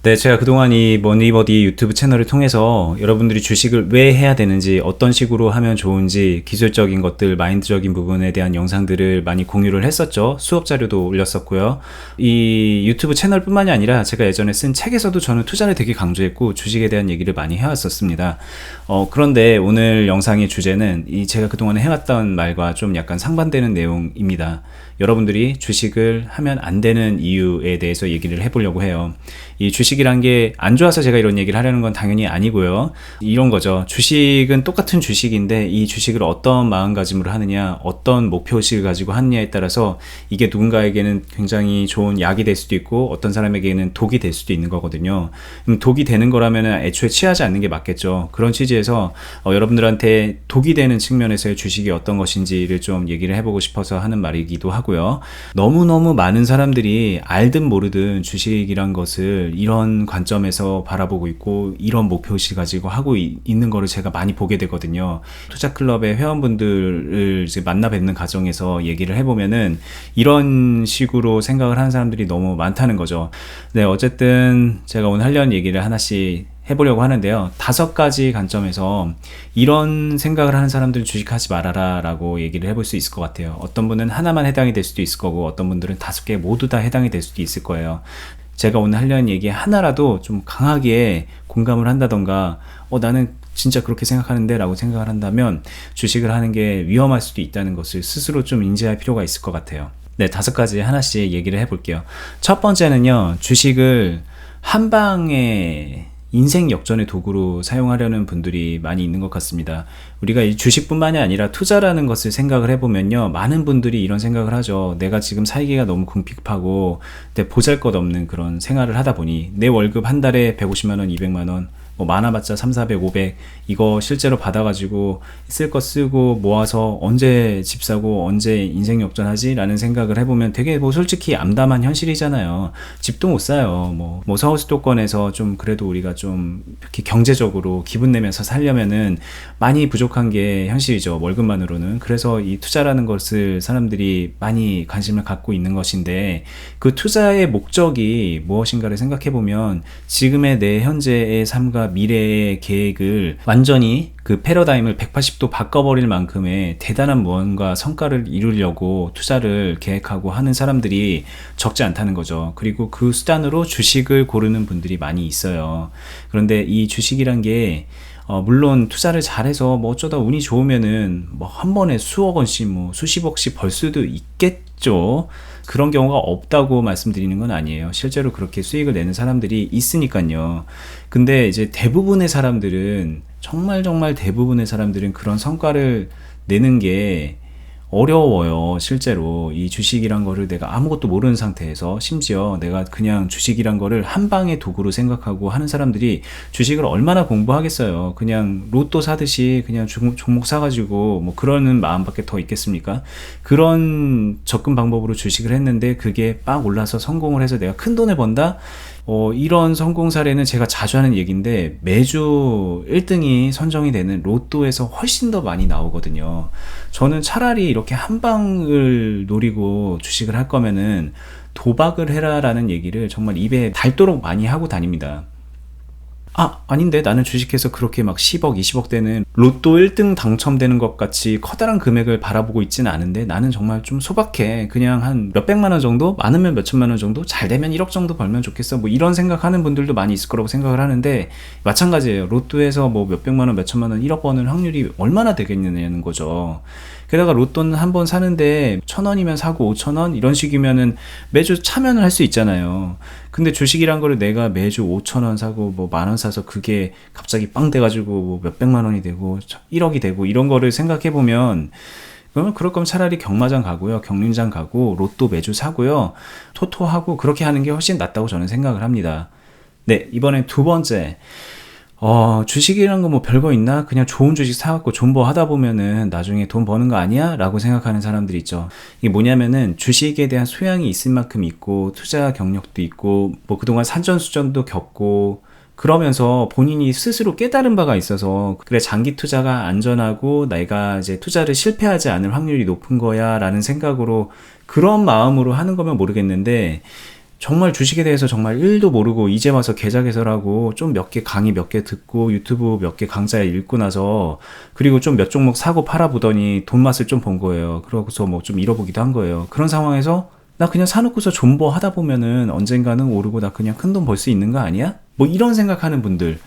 네, 제가 그동안 이 머니버디 유튜브 채널을 통해서 여러분들이 주식을 왜 해야 되는지, 어떤 식으로 하면 좋은지, 기술적인 것들, 마인드적인 부분에 대한 영상들을 많이 공유를 했었죠. 수업 자료도 올렸었고요. 이 유튜브 채널뿐만이 아니라 제가 예전에 쓴 책에서도 저는 투자를 되게 강조했고 주식에 대한 얘기를 많이 해왔었습니다. 그런데 오늘 영상의 주제는 제가 그동안 해왔던 말과 좀 약간 상반되는 내용입니다. 여러분들이 주식을 하면 안 되는 이유에 대해서 얘기를 해보려고 해요. 이 주식이란 게 안 좋아서 제가 이런 얘기를 하려는 건 당연히 아니고요. 이런 거죠. 주식은 똑같은 주식인데 이 주식을 어떤 마음가짐으로 하느냐, 어떤 목표의식을 가지고 하느냐에 따라서 이게 누군가에게는 굉장히 좋은 약이 될 수도 있고 어떤 사람에게는 독이 될 수도 있는 거거든요. 독이 되는 거라면 애초에 취하지 않는 게 맞겠죠. 그런 취지에서 여러분들한테 독이 되는 측면에서의 주식이 어떤 것인지를 좀 얘기를 해보고 싶어서 하는 말이기도 하고요. 너무너무 많은 사람들이 알든 모르든 주식이란 것을 이런 관점에서 바라보고 있고 이런 목표의식 가지고 하고 있는 거를 제가 많이 보게 되거든요. 투자클럽의 회원분들을 이제 만나 뵙는 과정에서 얘기를 해보면은 이런 식으로 생각을 하는 사람들이 너무 많다는 거죠. 네, 어쨌든 제가 오늘 하려는 얘기를 하나씩 해보려고 하는데요. 5가지 관점에서 이런 생각을 하는 사람들은 주식하지 말아라 라고 얘기를 해볼 수 있을 것 같아요. 어떤 분은 하나만 해당이 될 수도 있을 거고 어떤 분들은 5개 모두 다 해당이 될 수도 있을 거예요. 제가 오늘 하려는 얘기 하나라도 좀 강하게 공감을 한다던가 나는 진짜 그렇게 생각하는데 라고 생각을 한다면 주식을 하는 게 위험할 수도 있다는 것을 스스로 좀 인지할 필요가 있을 것 같아요. 네, 5가지 하나씩 얘기를 해볼게요. 첫 번째는요, 주식을 한 방에 인생 역전의 도구로 사용하려는 분들이 많이 있는 것 같습니다. 우리가 이 주식뿐만이 아니라 투자라는 것을 생각을 해보면요, 많은 분들이 이런 생각을 하죠. 내가 지금 살기가 너무 궁핍하고 내 보잘것없는 그런 생활을 하다 보니 내 월급 한 달에 150만원, 200만원 많아봤자 3, 400, 500 이거 실제로 받아가지고 쓸 거 쓰고 모아서 언제 집 사고 언제 인생 역전하지? 라는 생각을 해보면 되게 솔직히 암담한 현실이잖아요. 집도 못 사요. 서울 수도권에서 좀 그래도 우리가 좀 이렇게 경제적으로 기분 내면서 살려면은 많이 부족한 게 현실이죠. 월급만으로는. 그래서 이 투자라는 것을 사람들이 많이 관심을 갖고 있는 것인데 그 투자의 목적이 무엇인가를 생각해보면 지금의 내 현재의 삶과 미래의 계획을 완전히 그 패러다임을 180도 바꿔버릴 만큼의 대단한 무언가 성과를 이루려고 투자를 계획하고 하는 사람들이 적지 않다는 거죠. 그리고 그 수단으로 주식을 고르는 분들이 많이 있어요. 그런데 이 주식이란 게 물론 투자를 잘해서 어쩌다 운이 좋으면은 한 번에 수억 원씩 수십억씩 벌 수도 있겠죠. 그런 경우가 없다고 말씀드리는 건 아니에요. 실제로 그렇게 수익을 내는 사람들이 있으니까요. 근데 이제 대부분의 사람들은 정말 대부분의 사람들은 그런 성과를 내는 게 어려워요. 실제로 이 주식이란 거를 내가 아무것도 모르는 상태에서 심지어 내가 그냥 주식이란 거를 한 방의 도구로 생각하고 하는 사람들이 주식을 얼마나 공부하겠어요. 그냥 로또 사듯이 그냥 종목 사가지고 그러는 마음밖에 더 있겠습니까? 그런 접근 방법으로 주식을 했는데 그게 빡 올라서 성공을 해서 내가 큰 돈을 번다? 이런 성공 사례는 제가 자주 하는 얘기인데 매주 1등이 선정이 되는 로또에서 훨씬 더 많이 나오거든요. 저는 차라리 이렇게 한 방을 노리고 주식을 할 거면은 도박을 해라 라는 얘기를 정말 입에 닳도록 많이 하고 다닙니다. 아닌데 나는 주식해서 그렇게 10억, 20억 되는 로또 1등 당첨되는 것 같이 커다란 금액을 바라보고 있지는 않은데 나는 정말 좀 소박해. 그냥 한 몇백만 원 정도? 많으면 몇천만 원 정도? 잘 되면 1억 정도 벌면 좋겠어. 이런 생각하는 분들도 많이 있을 거라고 생각을 하는데 마찬가지예요. 로또에서 몇백만 원, 몇천만 원, 1억 버는 확률이 얼마나 되겠느냐는 거죠. 게다가 로또는 한 번 사는데 1,000원이면 사고 5,000원 이런 식이면은 매주 참여를 할 수 있잖아요. 근데 주식이란 거를 내가 매주 5,000원 사고 10,000원 사서 그게 갑자기 빵 돼가지고 몇백만 원이 되고 1억이 되고 이런 거를 생각해보면 그러면 그럴 거면 차라리 경마장 가고요, 경륜장 가고 로또 매주 사고요, 토토하고 그렇게 하는 게 훨씬 낫다고 저는 생각을 합니다. 네, 이번엔 2번째. 주식이란 거 별거 있나? 그냥 좋은 주식 사갖고 존버 하다 보면은 나중에 돈 버는 거 아니야? 라고 생각하는 사람들이 있죠. 이게 뭐냐면은 주식에 대한 소양이 있을 만큼 있고 투자 경력도 있고 그동안 산전수전도 겪고 그러면서 본인이 스스로 깨달은 바가 있어서 그래 장기 투자가 안전하고 내가 이제 투자를 실패하지 않을 확률이 높은 거야 라는 생각으로 그런 마음으로 하는 거면 모르겠는데 정말 주식에 대해서 정말 1도 모르고 이제 와서 계좌 개설하고 좀 몇 개 강의 몇 개 듣고 유튜브 몇 개 강좌 읽고 나서 그리고 좀 몇 종목 사고 팔아보더니 돈 맛을 좀 본 거예요. 그러고서 뭐 좀 잃어보기도 한 거예요. 그런 상황에서 나 그냥 사놓고서 존버 하다 보면은 언젠가는 오르고 나 그냥 큰 돈 벌 수 있는 거 아니야? 뭐 이런 생각하는 분들.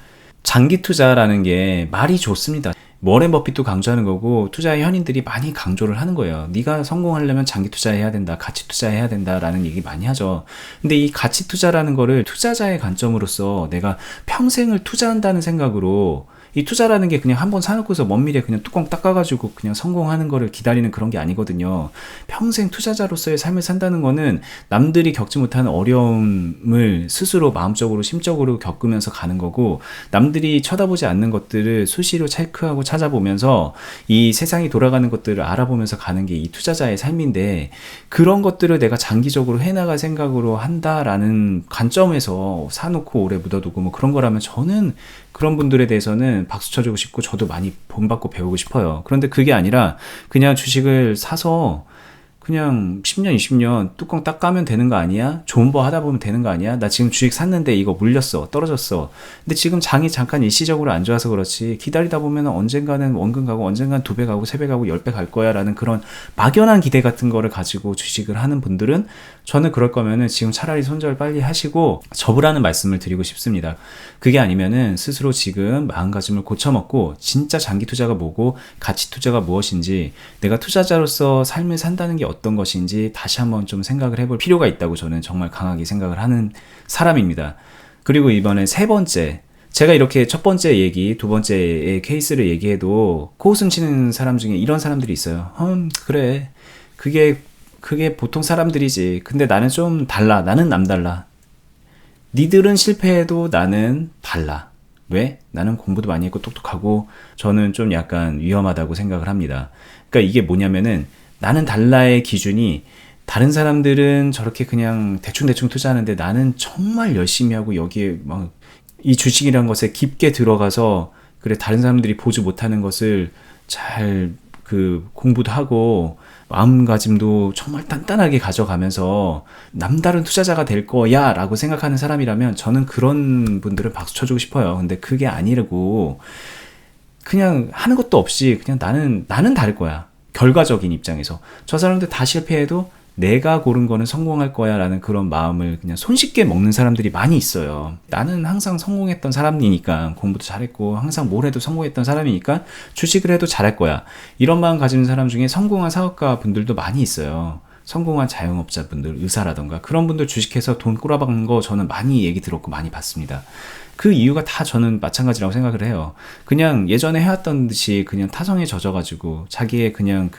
장기 투자라는 게 말이 좋습니다. 워렌 버핏도 강조하는 거고 투자 현인들이 많이 강조를 하는 거예요. 네가 성공하려면 장기 투자해야 된다, 가치 투자해야 된다라는 얘기 많이 하죠. 근데 이 가치 투자라는 거를 투자자의 관점으로서 내가 평생을 투자한다는 생각으로, 이 투자라는 게 그냥 한번 사놓고서 먼 미래에 그냥 뚜껑 닦아가지고 그냥 성공하는 거를 기다리는 그런 게 아니거든요. 평생 투자자로서의 삶을 산다는 거는 남들이 겪지 못하는 어려움을 스스로 마음적으로 심적으로 겪으면서 가는 거고, 남들이 쳐다보지 않는 것들을 수시로 체크하고 찾아보면서 이 세상이 돌아가는 것들을 알아보면서 가는 게 이 투자자의 삶인데, 그런 것들을 내가 장기적으로 해나갈 생각으로 한다라는 관점에서 사놓고 오래 묻어두고 뭐 그런 거라면 저는 그런 분들에 대해서는 박수 쳐주고 싶고 저도 많이 본받고 배우고 싶어요. 그런데 그게 아니라 그냥 주식을 사서 그냥 10년, 20년 뚜껑 딱 까면 되는 거 아니야? 존버 하다 보면 되는 거 아니야? 나 지금 주식 샀는데 이거 물렸어, 떨어졌어. 근데 지금 장이 잠깐 일시적으로 안 좋아서 그렇지 기다리다 보면 언젠가는 원금 가고 언젠가는 2배 가고 3배 가고 10배 갈 거야 라는 그런 막연한 기대 같은 거를 가지고 주식을 하는 분들은, 저는 그럴 거면은 지금 차라리 손절 빨리 하시고 접으라는 말씀을 드리고 싶습니다. 그게 아니면은 스스로 지금 마음가짐을 고쳐먹고 진짜 장기 투자가 뭐고 가치 투자가 무엇인지, 내가 투자자로서 삶을 산다는 게 어떤 것인지 다시 한번 좀 생각을 해볼 필요가 있다고 저는 정말 강하게 생각을 하는 사람입니다. 그리고 이번에 세 번째, 제가 이렇게 첫 번째 얘기, 두 번째의 케이스를 얘기해도 코웃음 치는 사람 중에 이런 사람들이 있어요. 그래, 그게 보통 사람들이지. 근데 나는 좀 달라. 나는 남달라. 니들은 실패해도 나는 달라. 왜? 나는 공부도 많이 했고 똑똑하고 저는 좀 약간 위험하다고 생각을 합니다. 그러니까 이게 뭐냐면은, 나는 달라의 기준이, 다른 사람들은 저렇게 그냥 대충대충 투자하는데 나는 정말 열심히 하고 여기에 막 이 주식이라는 것에 깊게 들어가서, 그래 다른 사람들이 보지 못하는 것을 잘 공부도 하고 마음가짐도 정말 단단하게 가져가면서 남다른 투자자가 될 거야 라고 생각하는 사람이라면 저는 그런 분들은 박수 쳐주고 싶어요. 근데 그게 아니라고 그냥 하는 것도 없이 그냥 나는 다를 거야, 결과적인 입장에서 저 사람들 다 실패해도 내가 고른 거는 성공할 거야 라는 그런 마음을 그냥 손쉽게 먹는 사람들이 많이 있어요. 나는 항상 성공했던 사람이니까, 공부도 잘했고 항상 뭘 해도 성공했던 사람이니까 주식을 해도 잘할 거야, 이런 마음 가지는 사람 중에 성공한 사업가 분들도 많이 있어요. 성공한 자영업자분들, 의사라던가 그런 분들 주식해서 돈 꼬라박는 거 저는 많이 얘기 들었고 많이 봤습니다. 그 이유가 다 저는 마찬가지라고 생각을 해요. 그냥 예전에 해왔던 듯이 그냥 타성에 젖어가지고 자기의 그냥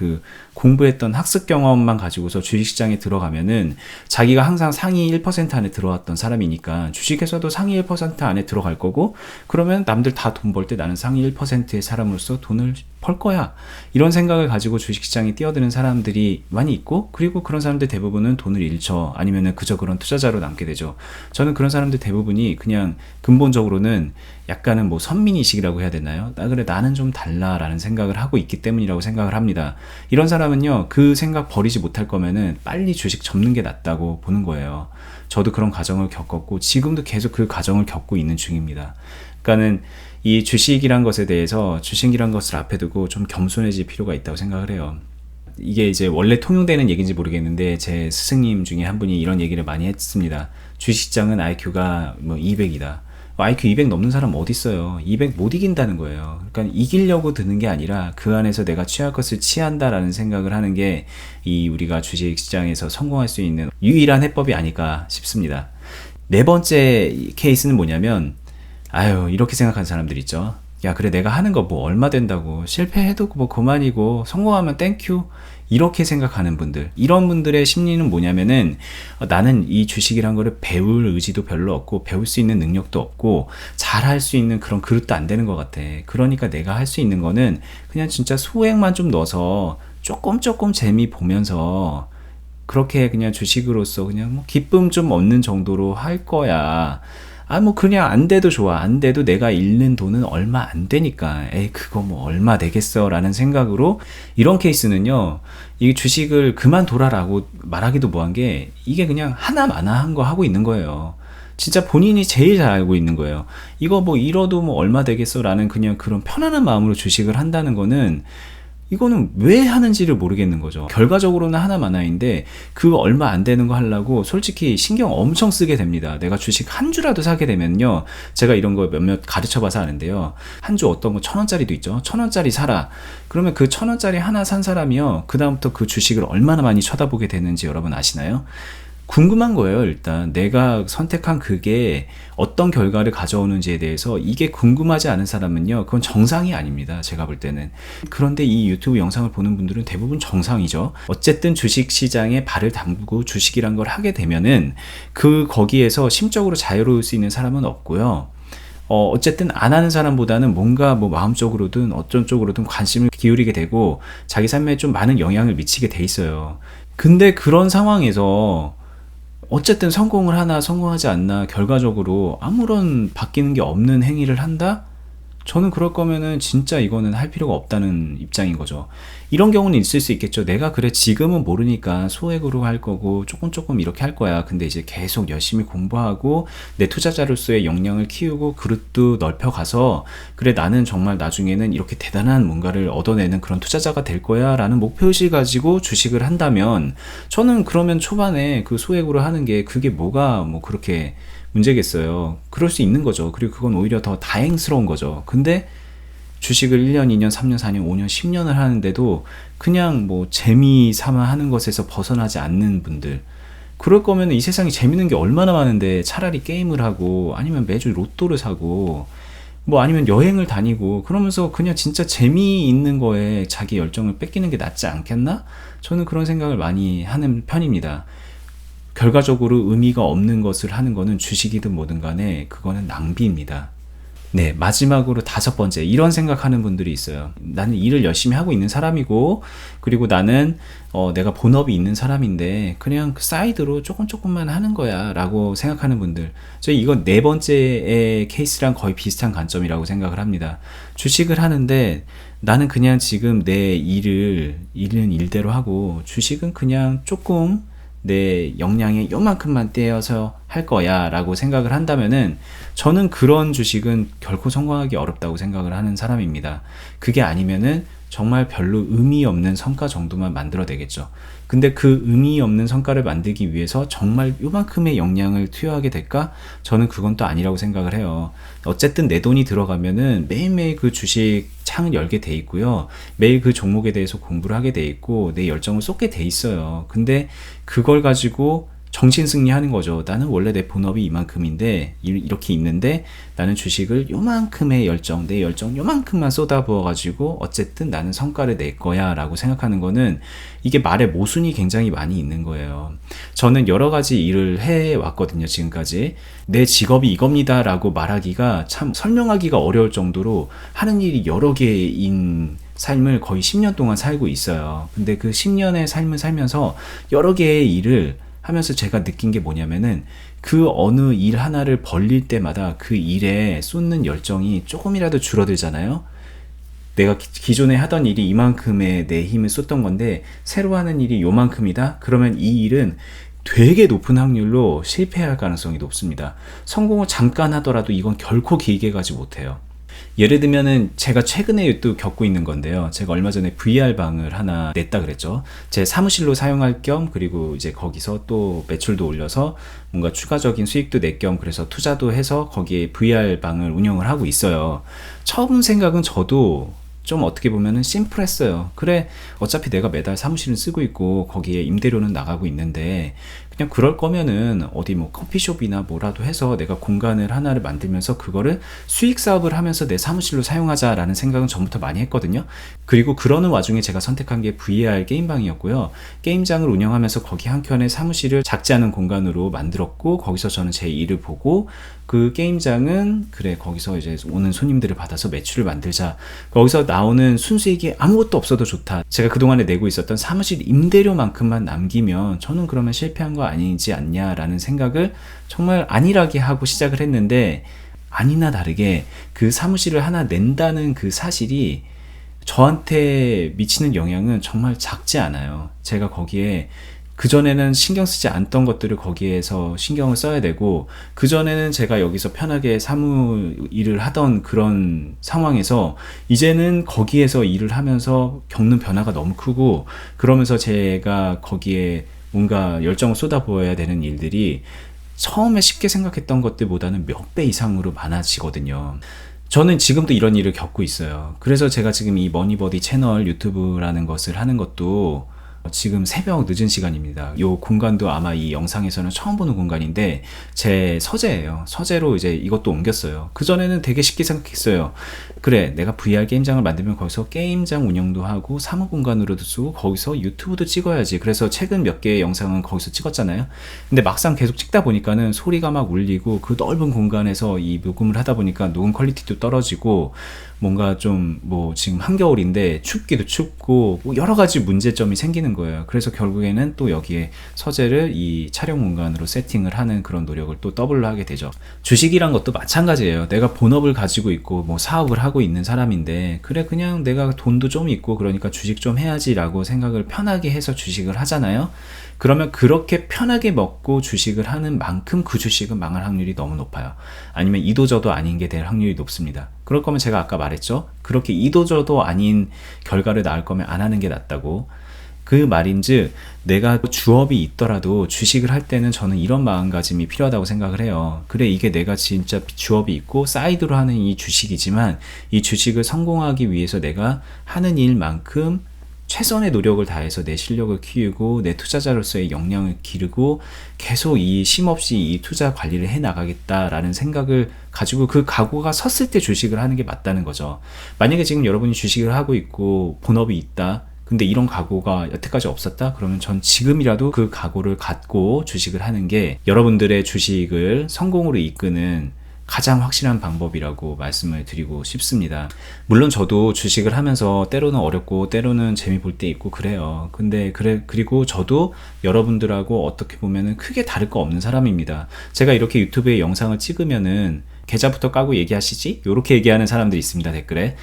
공부했던 학습 경험만 가지고서 주식시장에 들어가면은 자기가 항상 상위 1% 안에 들어왔던 사람이니까 주식에서도 상위 1% 안에 들어갈 거고, 그러면 남들 다 돈 벌 때 나는 상위 1%의 사람으로서 돈을 벌 거야, 이런 생각을 가지고 주식시장에 뛰어드는 사람들이 많이 있고, 그리고 그런 사람들 대부분은 돈을 잃죠. 아니면은 그저 그런 투자자로 남게 되죠. 저는 그런 사람들 대부분이 그냥 근본적으로는 약간은 뭐 선민의식이라고 해야 되나요? 그래 나는 좀 달라라는 생각을 하고 있기 때문이라고 생각을 합니다. 이런 사람은요, 그 생각 버리지 못할 거면은 빨리 주식 접는 게 낫다고 보는 거예요. 저도 그런 과정을 겪었고 지금도 계속 그 과정을 겪고 있는 중입니다. 그러니까는 이 주식이란 것에 대해서, 주식이란 것을 앞에 두고 좀 겸손해질 필요가 있다고 생각을 해요. 이게 이제 원래 통용되는 얘기인지 모르겠는데 제 스승님 중에 한 분이 이런 얘기를 많이 했습니다. 주식시장은 IQ가 뭐 200이다. IQ 200 넘는 사람 어디 있어요? 200 못 이긴다는 거예요. 그러니까 이기려고 드는 게 아니라 그 안에서 내가 취할 것을 취한다라는 생각을 하는 게 이 우리가 주식시장에서 성공할 수 있는 유일한 해법이 아닐까 싶습니다. 네 번째 케이스는 뭐냐면, 이렇게 생각하는 사람들 있죠. 야, 그래 내가 하는 거 뭐 얼마 된다고, 실패해도 뭐 그만이고 성공하면 땡큐, 이렇게 생각하는 분들, 이런 분들의 심리는 뭐냐면은, 나는 이 주식이란 거를 배울 의지도 별로 없고 배울 수 있는 능력도 없고 잘할 수 있는 그런 그릇도 안 되는 것 같아. 그러니까 내가 할 수 있는 거는 그냥 진짜 소액만 좀 넣어서 조금 재미 보면서 그렇게 그냥 주식으로서 그냥 뭐 기쁨 좀 얻는 정도로 할 거야. 뭐 그냥 안 돼도 좋아. 안 돼도 내가 잃는 돈은 얼마 안 되니까. 에이, 그거 뭐 얼마 되겠어. 라는 생각으로 이런 케이스는요, 이 주식을 그만둬라라고 말하기도 뭐한 게, 이게 그냥 하나마나한 거 하고 있는 거예요. 진짜 본인이 제일 잘 알고 있는 거예요. 이거 뭐 잃어도 뭐 얼마 되겠어. 라는 그냥 그런 편안한 마음으로 주식을 한다는 거는, 이거는 왜 하는지를 모르겠는 거죠. 결과적으로는 하나마나인데 그 얼마 안 되는 거 하려고 솔직히 신경 엄청 쓰게 됩니다. 내가 주식 한 주라도 사게 되면요, 제가 이런 거 몇몇 가르쳐 봐서 아는데요, 한 주 어떤 거 1,000원짜리도 있죠. 1,000원짜리 사라. 그러면 그 1,000원짜리 하나 산 사람이요, 그 다음부터 그 주식을 얼마나 많이 쳐다보게 되는지 여러분 아시나요? 궁금한 거예요. 일단 내가 선택한 그게 어떤 결과를 가져오는지에 대해서 이게 궁금하지 않은 사람은요, 그건 정상이 아닙니다. 제가 볼 때는. 그런데 이 유튜브 영상을 보는 분들은 대부분 정상이죠. 어쨌든 주식시장에 발을 담그고 주식이란 걸 하게 되면은 거기에서 심적으로 자유로울 수 있는 사람은 없고요. 어쨌든 안 하는 사람보다는 뭔가 뭐 마음적으로든 어떤 쪽으로든 관심을 기울이게 되고 자기 삶에 좀 많은 영향을 미치게 돼 있어요. 근데 그런 상황에서 어쨌든 성공을 하나 성공하지 않나 결과적으로 아무런 바뀌는 게 없는 행위를 한다? 저는 그럴 거면은 진짜 이거는 할 필요가 없다는 입장인 거죠. 이런 경우는 있을 수 있겠죠. 내가 그래 지금은 모르니까 소액으로 할 거고 조금 이렇게 할 거야. 근데 이제 계속 열심히 공부하고 내 투자자로서의 역량을 키우고 그릇도 넓혀가서, 그래 나는 정말 나중에는 이렇게 대단한 뭔가를 얻어내는 그런 투자자가 될 거야 라는 목표의식을 가지고 주식을 한다면, 저는 그러면 초반에 그 소액으로 하는 게 그게 뭐가 뭐 그렇게 문제겠어요. 그럴 수 있는 거죠. 그리고 그건 오히려 더 다행스러운 거죠. 근데 주식을 1년, 2년, 3년, 4년, 5년, 10년을 하는데도 그냥 뭐 재미 삼아 하는 것에서 벗어나지 않는 분들, 그럴 거면 이 세상에 재밌는 게 얼마나 많은데 차라리 게임을 하고 아니면 매주 로또를 사고 뭐 아니면 여행을 다니고 그러면서 그냥 진짜 재미있는 거에 자기 열정을 뺏기는 게 낫지 않겠나? 저는 그런 생각을 많이 하는 편입니다. 결과적으로 의미가 없는 것을 하는 거는 주식이든 뭐든 간에 그거는 낭비입니다. 네, 마지막으로 5번째, 이런 생각하는 분들이 있어요. 나는 일을 열심히 하고 있는 사람이고, 그리고 나는 내가 본업이 있는 사람인데 그냥 사이드로 조금만 하는 거야 라고 생각하는 분들, 이건 4번째의 케이스랑 거의 비슷한 관점이라고 생각을 합니다. 주식을 하는데 나는 그냥 지금 내 일은 일대로 하고 주식은 그냥 조금 내 역량에 요만큼만 떼어서 할 거야 라고 생각을 한다면은, 저는 그런 주식은 결코 성공하기 어렵다고 생각을 하는 사람입니다. 그게 아니면은 정말 별로 의미 없는 성과 정도만 만들어내겠죠. 근데 그 의미 없는 성과를 만들기 위해서 정말 요만큼의 역량을 투여하게 될까? 저는 그건 또 아니라고 생각을 해요. 어쨌든 내 돈이 들어가면은 매일매일 그 주식 창을 열게 돼 있고요. 매일 그 종목에 대해서 공부를 하게 돼 있고 내 열정을 쏟게 돼 있어요. 근데 그걸 가지고 정신승리하는 거죠. 나는 원래 내 본업이 이만큼인데 이렇게 있는데 나는 주식을 요만큼의 열정, 내 열정 요만큼만 쏟아부어가지고 어쨌든 나는 성과를 낼 거야 라고 생각하는 거는, 이게 말에 모순이 굉장히 많이 있는 거예요. 저는 여러 가지 일을 해왔거든요. 지금까지 내 직업이 이겁니다 라고 말하기가 참 설명하기가 어려울 정도로 하는 일이 여러 개인 삶을 거의 10년 동안 살고 있어요. 근데 그 10년의 삶을 살면서 여러 개의 일을 하면서 제가 느낀 게 뭐냐면은, 그 어느 일 하나를 벌릴 때마다 그 일에 쏟는 열정이 조금이라도 줄어들잖아요. 내가 기존에 하던 일이 이만큼의 내 힘을 쏟던 건데 새로 하는 일이 요만큼이다? 그러면 이 일은 되게 높은 확률로 실패할 가능성이 높습니다. 성공을 잠깐 하더라도 이건 결코 길게 가지 못해요. 예를 들면은 제가 최근에 또 겪고 있는 건데요. 제가 얼마 전에 VR방을 하나 냈다 그랬죠. 제 사무실로 사용할 겸, 그리고 이제 거기서 또 매출도 올려서 뭔가 추가적인 수익도 낼 겸, 그래서 투자도 해서 거기에 VR방을 운영을 하고 있어요. 처음 생각은 저도 좀 어떻게 보면은 심플했어요. 그래, 어차피 내가 매달 사무실은 쓰고 있고 거기에 임대료는 나가고 있는데 그냥 그럴 거면은 어디 뭐 커피숍이나 뭐라도 해서 내가 공간을 하나를 만들면서 그거를 수익 사업을 하면서 내 사무실로 사용하자라는 생각은 전부터 많이 했거든요. 그리고 그러는 와중에 제가 선택한 게 VR 게임방이었고요. 게임장을 운영하면서 거기 한켠에 사무실을 작지 않은 공간으로 만들었고, 거기서 저는 제 일을 보고, 그 게임장은 그래 거기서 이제 오는 손님들을 받아서 매출을 만들자, 거기서 나오는 순수익이 아무것도 없어도 좋다, 제가 그동안에 내고 있었던 사무실 임대료만큼만 남기면 저는 그러면 실패한 거 거 아니지 않냐라는 생각을 정말 안일하게 하고 시작을 했는데, 아니나 다르게 그 사무실을 하나 낸다는 그 사실이 저한테 미치는 영향은 정말 작지 않아요. 제가 거기에 그전에는 신경 쓰지 않던 것들을 거기에서 신경을 써야 되고, 그전에는 제가 여기서 편하게 사무 일을 하던 그런 상황에서 이제는 거기에서 일을 하면서 겪는 변화가 너무 크고, 그러면서 제가 거기에 뭔가 열정을 쏟아부어야 되는 일들이 처음에 쉽게 생각했던 것들보다는 몇 배 이상으로 많아지거든요. 저는 지금도 이런 일을 겪고 있어요. 그래서 제가 지금 이 머니버디 채널 유튜브라는 것을 하는 것도 지금 새벽 늦은 시간입니다. 이 공간도 아마 이 영상에서는 처음 보는 공간인데 제 서재예요. 서재로 이제 이것도 옮겼어요. 그전에는 되게 쉽게 생각했어요. 그래, 내가 VR 게임장을 만들면 거기서 게임장 운영도 하고 사무 공간으로도 쓰고 거기서 유튜브도 찍어야지. 그래서 최근 몇 개의 영상은 거기서 찍었잖아요. 근데 막상 계속 찍다 보니까는 소리가 막 울리고, 그 넓은 공간에서 이 녹음을 하다 보니까 녹음 퀄리티도 떨어지고, 뭔가 좀 뭐 지금 한겨울인데 춥기도 춥고 뭐 여러 가지 문제점이 생기는 거예요. 그래서 결국에는 또 여기에 서재를 이 촬영 공간으로 세팅을 하는 그런 노력을 또 더블로 하게 되죠. 주식이란 것도 마찬가지예요. 내가 본업을 가지고 있고 뭐 사업을 하고 있는 사람인데, 그래 그냥 내가 돈도 좀 있고 그러니까 주식 좀 해야지라고 생각을 편하게 해서 주식을 하잖아요. 그러면 그렇게 편하게 먹고 주식을 하는 만큼 그 주식은 망할 확률이 너무 높아요. 아니면 이도저도 아닌 게 될 확률이 높습니다. 그럴 거면 제가 아까 말했죠. 그렇게 이도저도 아닌 결과를 낳을 거면 안 하는 게 낫다고. 그 말인즉 내가 주업이 있더라도 주식을 할 때는 저는 이런 마음가짐이 필요하다고 생각을 해요. 그래, 이게 내가 진짜 주업이 있고 사이드로 하는 이 주식이지만 이 주식을 성공하기 위해서 내가 하는 일만큼 최선의 노력을 다해서 내 실력을 키우고 내 투자자로서의 역량을 기르고 계속 이 쉼없이 이 투자 관리를 해 나가겠다라는 생각을 가지고 그 각오가 섰을 때 주식을 하는 게 맞다는 거죠. 만약에 지금 여러분이 주식을 하고 있고 본업이 있다, 근데 이런 각오가 여태까지 없었다? 그러면 전 지금이라도 그 각오를 갖고 주식을 하는 게 여러분들의 주식을 성공으로 이끄는 가장 확실한 방법이라고 말씀을 드리고 싶습니다. 물론 저도 주식을 하면서 때로는 어렵고 때로는 재미 볼 때 있고 그래요. 그리고 저도 여러분들하고 어떻게 보면은 크게 다를 거 없는 사람입니다. 제가 이렇게 유튜브에 영상을 찍으면은 계좌부터 까고 얘기하시지? 요렇게 얘기하는 사람들이 있습니다, 댓글에.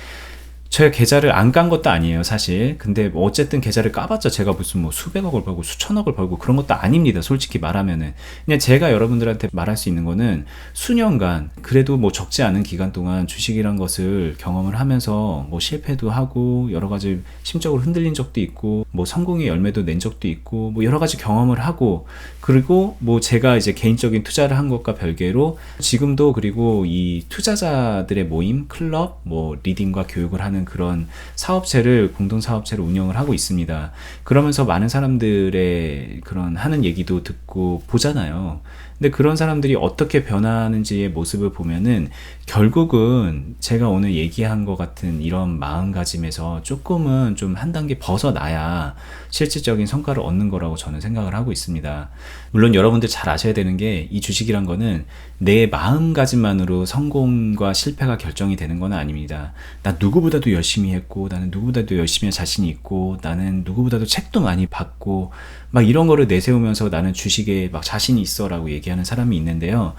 제가 계좌를 안 깐 것도 아니에요, 사실. 근데 뭐 어쨌든 계좌를 까봤자 제가 무슨 뭐 수백억을 벌고 수천억을 벌고 그런 것도 아닙니다, 솔직히 말하면은. 그냥 제가 여러분들한테 말할 수 있는 거는 수년간, 그래도 뭐 적지 않은 기간 동안 주식이란 것을 경험을 하면서 뭐 실패도 하고 여러 가지 심적으로 흔들린 적도 있고 뭐 성공의 열매도 낸 적도 있고 뭐 여러 가지 경험을 하고, 그리고 뭐 제가 이제 개인적인 투자를 한 것과 별개로 지금도 그리고 이 투자자들의 모임, 클럽, 뭐 리딩과 교육을 하는 그런 사업체를, 공동사업체를 운영을 하고 있습니다. 그러면서 많은 사람들의 그런 하는 얘기도 듣고 보잖아요. 근데 그런 사람들이 어떻게 변하는지의 모습을 보면은 결국은 제가 오늘 얘기한 것 같은 이런 마음가짐에서 조금은 좀 한 단계 벗어나야 실질적인 성과를 얻는 거라고 저는 생각을 하고 있습니다. 물론 여러분들 잘 아셔야 되는 게, 이 주식이란 거는 내 마음가짐만으로 성공과 실패가 결정이 되는 건 아닙니다. 나 누구보다도 열심히 했고, 나는 누구보다도 열심히 할 자신이 있고, 나는 누구보다도 책도 많이 봤고, 막 이런 거를 내세우면서 나는 주식에 막 자신이 있어 라고 얘기하는 사람이 있는데요.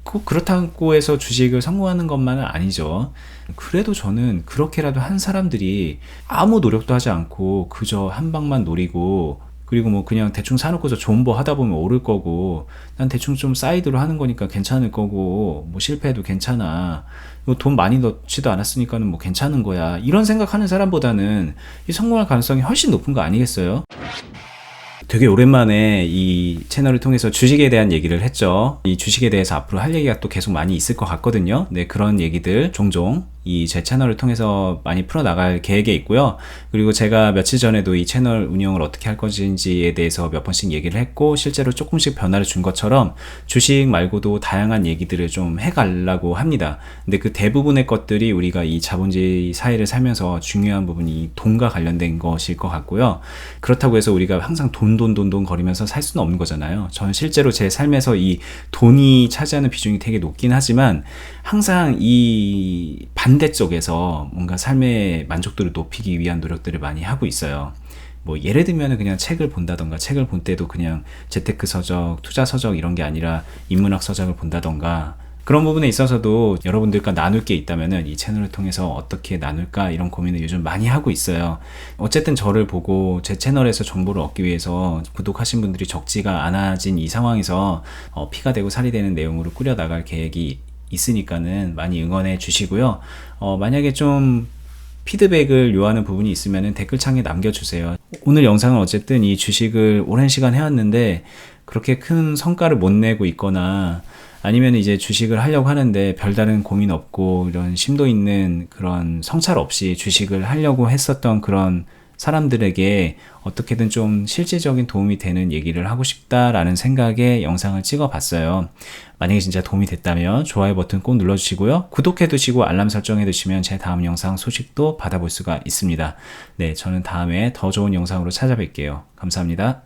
꼭 그렇다고 해서 주식을 성공하는 것만은 아니죠. 그래도 저는 그렇게라도 한 사람들이 아무 노력도 하지 않고 그저 한 방만 노리고, 그리고 뭐 그냥 대충 사놓고서 존버 하다 보면 오를 거고, 난 대충 좀 사이드로 하는 거니까 괜찮을 거고, 뭐 실패해도 괜찮아, 뭐 돈 많이 넣지도 않았으니까는 뭐 괜찮은 거야, 이런 생각하는 사람보다는 이 성공할 가능성이 훨씬 높은 거 아니겠어요? 되게 오랜만에 이 채널을 통해서 주식에 대한 얘기를 했죠. 이 주식에 대해서 앞으로 할 얘기가 또 계속 많이 있을 것 같거든요. 네, 그런 얘기들 종종 이 제 채널을 통해서 많이 풀어나갈 계획에 있고요. 그리고 제가 며칠 전에도 이 채널 운영을 어떻게 할 것인지에 대해서 몇 번씩 얘기를 했고, 실제로 조금씩 변화를 준 것처럼 주식 말고도 다양한 얘기들을 좀 해가려고 합니다. 근데 그 대부분의 것들이 우리가 이 자본주의 사회를 살면서 중요한 부분이 돈과 관련된 것일 것 같고요. 그렇다고 해서 우리가 항상 돈 거리면서 살 수는 없는 거잖아요. 저는 실제로 제 삶에서 이 돈이 차지하는 비중이 되게 높긴 하지만 항상 이 반대쪽에서 뭔가 삶의 만족도를 높이기 위한 노력들을 많이 하고 있어요. 뭐 예를 들면 그냥 책을 본다던가, 책을 본 때도 그냥 재테크 서적, 투자 서적 이런 게 아니라 인문학 서적을 본다던가, 그런 부분에 있어서도 여러분들과 나눌 게 있다면은 이 채널을 통해서 어떻게 나눌까, 이런 고민을 요즘 많이 하고 있어요. 어쨌든 저를 보고 제 채널에서 정보를 얻기 위해서 구독하신 분들이 적지가 않아진 이 상황에서 피가 되고 살이 되는 내용으로 꾸려 나갈 계획이 있으니까는 많이 응원해 주시고요. 만약에 좀 피드백을 요하는 부분이 있으면 댓글창에 남겨주세요. 오늘 영상은 어쨌든 이 주식을 오랜 시간 해왔는데 그렇게 큰 성과를 못 내고 있거나, 아니면 이제 주식을 하려고 하는데 별다른 고민 없고 이런 심도 있는 그런 성찰 없이 주식을 하려고 했었던 그런 사람들에게 어떻게든 좀 실질적인 도움이 되는 얘기를 하고 싶다라는 생각에 영상을 찍어 봤어요. 만약에 진짜 도움이 됐다면 좋아요 버튼 꼭 눌러주시고요. 구독해 두시고 알람 설정해 두시면 제 다음 영상 소식도 받아볼 수가 있습니다. 네, 저는 다음에 더 좋은 영상으로 찾아뵐게요. 감사합니다.